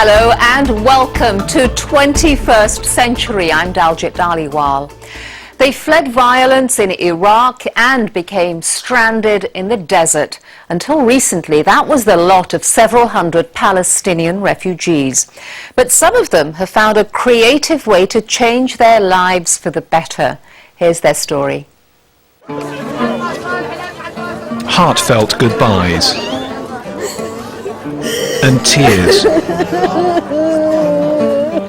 Hello and welcome to 21st Century. I'm Daljit Dhaliwal. They fled violence in Iraq and became stranded in the desert. Until recently, that was the lot of several hundred Palestinian refugees. But some of them have found a creative way to change their lives for the better. Here's their story. Heartfelt goodbyes and tears.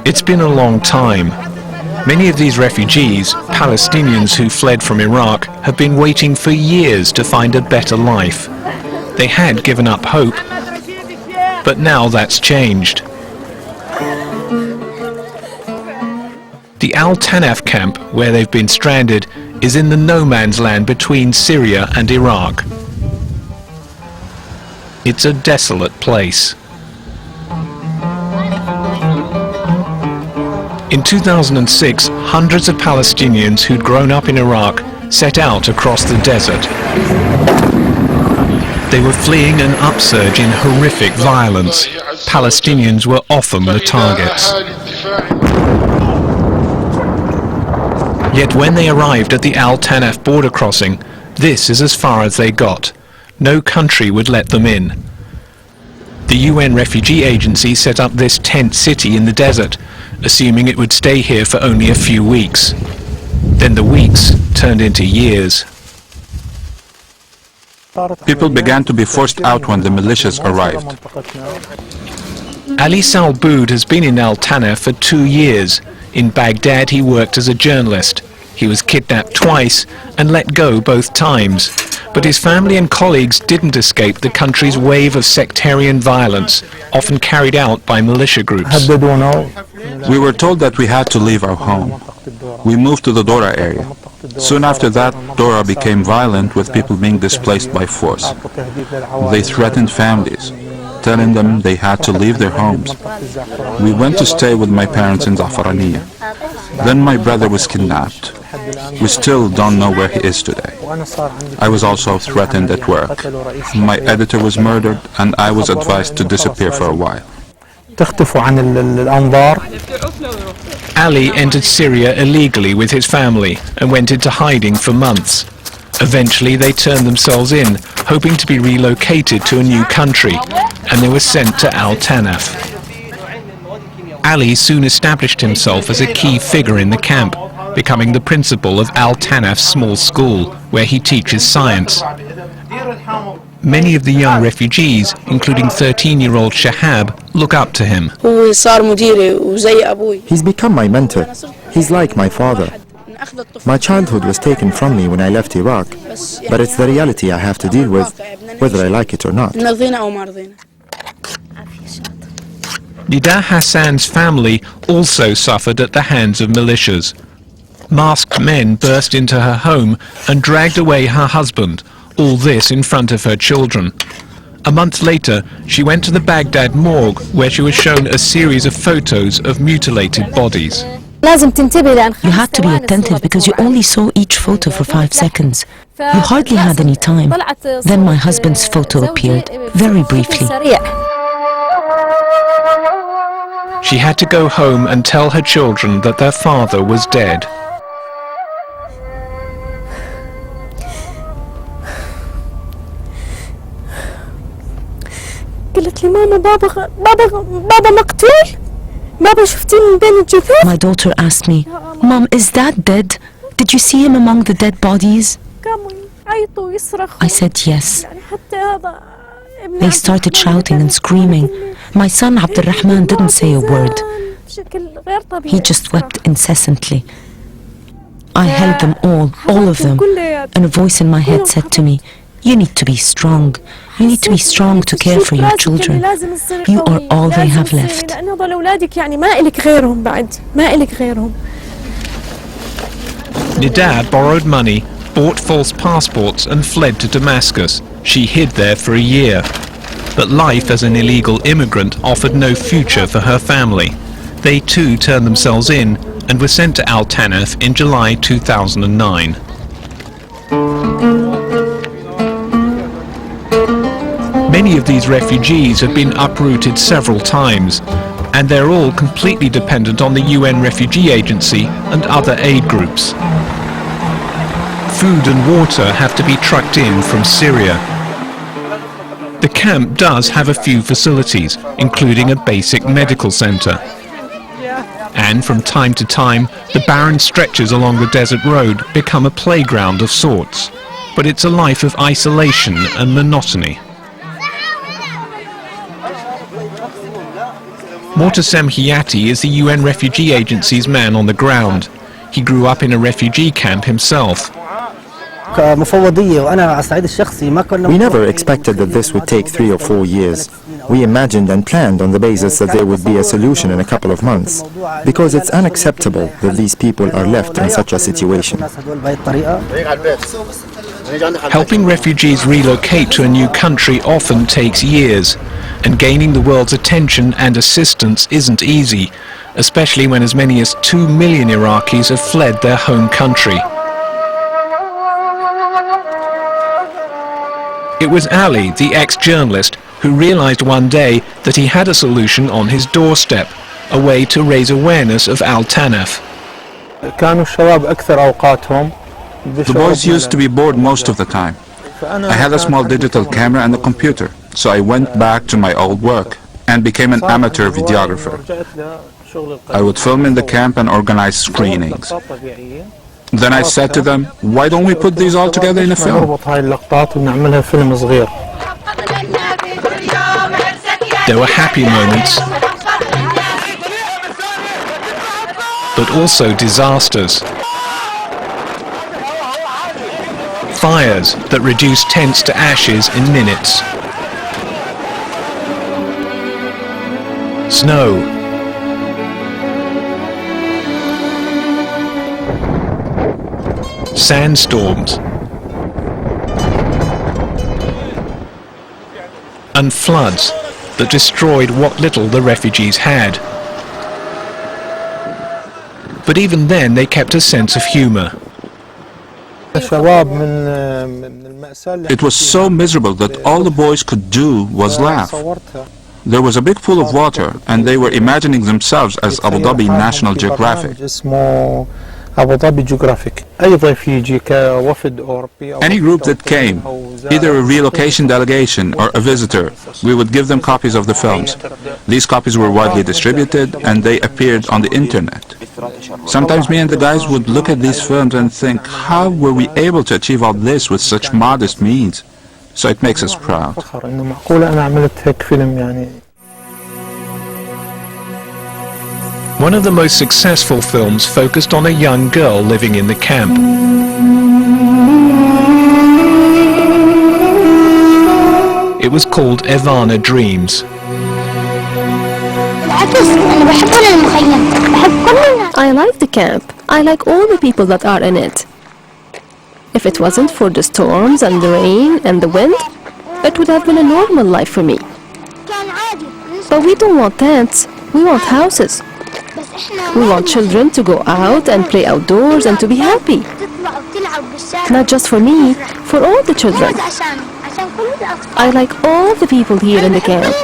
It's been a long time. Many of these refugees, Palestinians who fled from Iraq, have been waiting for years to find a better life. They had given up hope, but now that's changed. The Al Tanaf camp, where they've been stranded, is in the no man's land between Syria and Iraq. It's a desolate place. In 2006, hundreds of Palestinians who'd grown up in Iraq set out across the desert. They were fleeing an upsurge in horrific violence. Palestinians were often the targets. Yet when they arrived at the Al Tanaf border crossing, this is as far as they got. No country would let them in. The UN Refugee Agency set up this tent city in the desert, assuming it would stay here for only a few weeks. Then the weeks turned into years. People began to be forced out when the militias arrived. Ali Salboud has been in Al Tanaf for 2 years. In Baghdad he worked as a journalist. He was kidnapped twice and let go both times. But his family and colleagues didn't escape the country's wave of sectarian violence, often carried out by militia groups. We were told that we had to leave our home. We moved to the Dora area. Soon after that, Dora became violent with people being displaced by force. They threatened families, telling them they had to leave their homes. We went to stay with my parents in Zafaraniya. Then my brother was kidnapped. We still don't know where he is today. I was also threatened at work. My editor was murdered and I was advised to disappear for a while. Ali entered Syria illegally with his family and went into hiding for months. Eventually they turned themselves in, hoping to be relocated to a new country, and they were sent to Al Tanaf. Ali soon established himself as a key figure in the camp, becoming the principal of Al Tanaf's small school, where he teaches science. Many of the young refugees, including 13-year-old Shahab, look up to him. He's become my mentor. He's like my father. My childhood was taken from me when I left Iraq, but it's the reality I have to deal with, whether I like it or not. Nida Hassan's family also suffered at the hands of militias. Masked men burst into her home and dragged away her husband, all this in front of her children. A month later, she went to the Baghdad morgue, where she was shown a series of photos of mutilated bodies. You had to be attentive because you only saw each photo for 5 seconds. You hardly had any time. Then my husband's photo appeared, very briefly. She had to go home and tell her children that their father was dead. My daughter asked me, "Mom, is Dad dead? Did you see him among the dead bodies?" I said yes. They started shouting and screaming. My son Abdurrahman didn't say a word. He just wept incessantly. I held them all of them, and a voice in my head said to me, "You need to be strong. You need to be strong to care for your children. You are all they have left." Nida borrowed money, bought false passports and fled to Damascus. She hid there for a year. But life as an illegal immigrant offered no future for her family. They too turned themselves in and were sent to Al Tanaf in July 2009. Many of these refugees have been uprooted several times. and they're all completely dependent on the UN Refugee Agency and other aid groups. Food and water have to be trucked in from Syria. The camp does have a few facilities, including a basic medical centre. And from time to time, the barren stretches along the desert road become a playground of sorts. But it's a life of isolation and monotony. Mortasem Hiati is the UN Refugee Agency's man on the ground. He grew up in a refugee camp himself. We never expected that this would take 3 or 4 years. We imagined and planned on the basis that there would be a solution in a couple of months, because it's unacceptable that these people are left in such a situation. Helping refugees relocate to a new country often takes years, and gaining the world's attention and assistance isn't easy, especially when as many as 2 million Iraqis have fled their home country. It was Ali, the ex-journalist, who realized one day that he had a solution on his doorstep, a way to raise awareness of Al-Tanaf. The boys used to be bored most of the time. I had a small digital camera and a computer, so I went back to my old work and became an amateur videographer. I would film in the camp and organize screenings. Then I said to them, why don't we put these all together in a film? There were happy moments, but also disasters. Fires that reduced tents to ashes in minutes. Snow. Sandstorms. And floods that destroyed what little the refugees had. But even then they kept a sense of humour. It was so miserable that all the boys could do was laugh. There was a big pool of water and they were imagining themselves as Abu Dhabi National Geographic. Any group that came, either a relocation delegation or a visitor, we would give them copies of the films. These copies were widely distributed and they appeared on the internet. Sometimes me and the guys would look at these films and think, how were we able to achieve all this with such modest means? So it makes us proud. One of the most successful films focused on a young girl living in the camp. It was called Ivana Dreams. I like the camp. I like all the people that are in it. If it wasn't for the storms and the rain and the wind, it would have been a normal life for me. But we don't want tents, we want houses. We want children to go out and play outdoors and to be happy. Not just for me, for all the children. I like all the people here in the camp.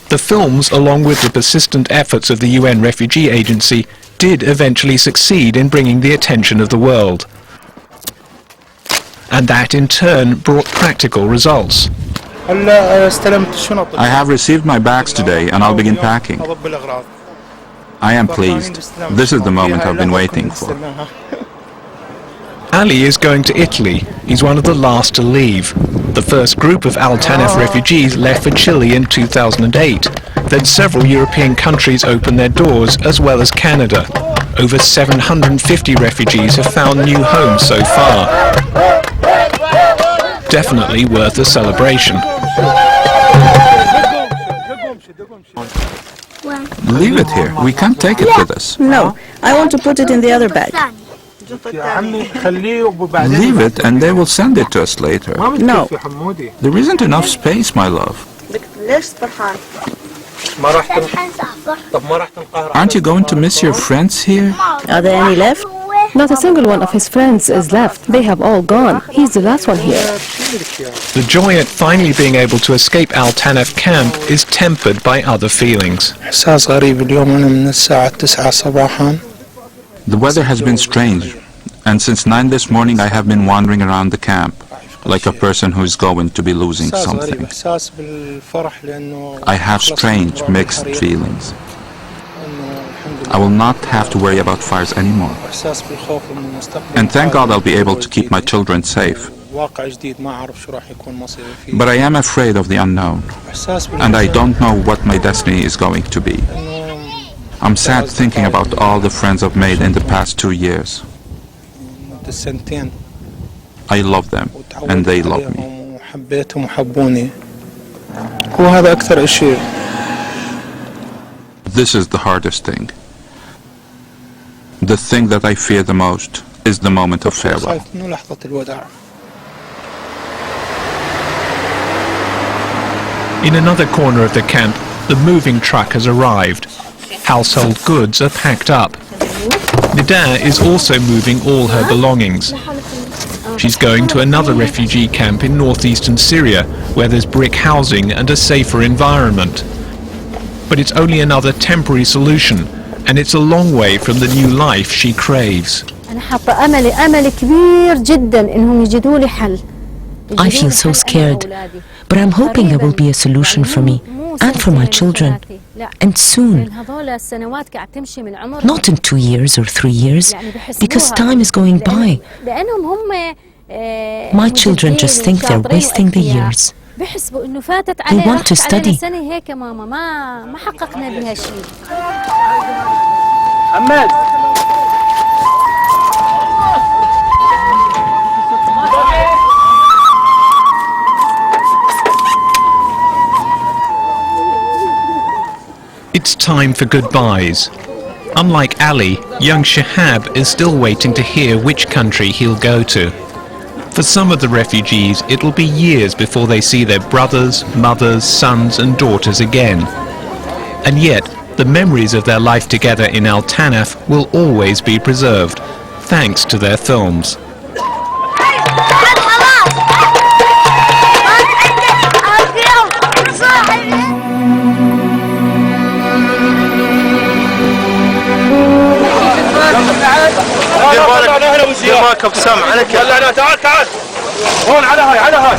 The films, along with the persistent efforts of the UN Refugee Agency, did eventually succeed in bringing the attention of the world. And that in turn brought practical results. I have received my bags today and I'll begin packing. I am pleased. This is the moment I've been waiting for. Ali is going to Italy. He's one of the last to leave. The first group of Al-Tanaf refugees left for Chile in 2008. Then several European countries opened their doors, as well as Canada. Over 750 refugees have found new homes so far. Definitely worth a celebration. Leave it here. We can't take it with us. No, I want to put it in the other bag. Leave it and they will send it to us later. No. There isn't enough space, my love. Aren't you going to miss your friends here? Are there any left? Not a single one of his friends is left. They have all gone. He's the last one here. The joy at finally being able to escape Al Tanaf camp is tempered by other feelings. The weather has been strange, and since 9 this morning I have been wandering around the camp, like a person who is going to be losing something. I have strange, mixed feelings. I will not have to worry about fires anymore. And thank God I'll be able to keep my children safe. But I am afraid of the unknown, and I don't know what my destiny is going to be. I'm sad thinking about all the friends I've made in the past 2 years. I love them, and they love me. This is the hardest thing. The thing that I fear the most is the moment of farewell. In another corner of the camp, the moving truck has arrived. Household goods are packed up. Nida is also moving all her belongings. She's going to another refugee camp in northeastern Syria, where there's brick housing and a safer environment. But it's only another temporary solution, and it's a long way from the new life she craves. I feel so scared, but I'm hoping there will be a solution for me and for my children. And soon. Not in 2 years or 3 years, because time is going by. My children just think they're wasting the years. They want to study. It's time for goodbyes. Unlike Ali, young Shihab is still waiting to hear which country he'll go to. For some of the refugees, it'll be years before they see their brothers, mothers, sons and daughters again. And yet, the memories of their life together in Al Tanaf will always be preserved, thanks to their films. دير بالك بسمع انا تعال هون على هاي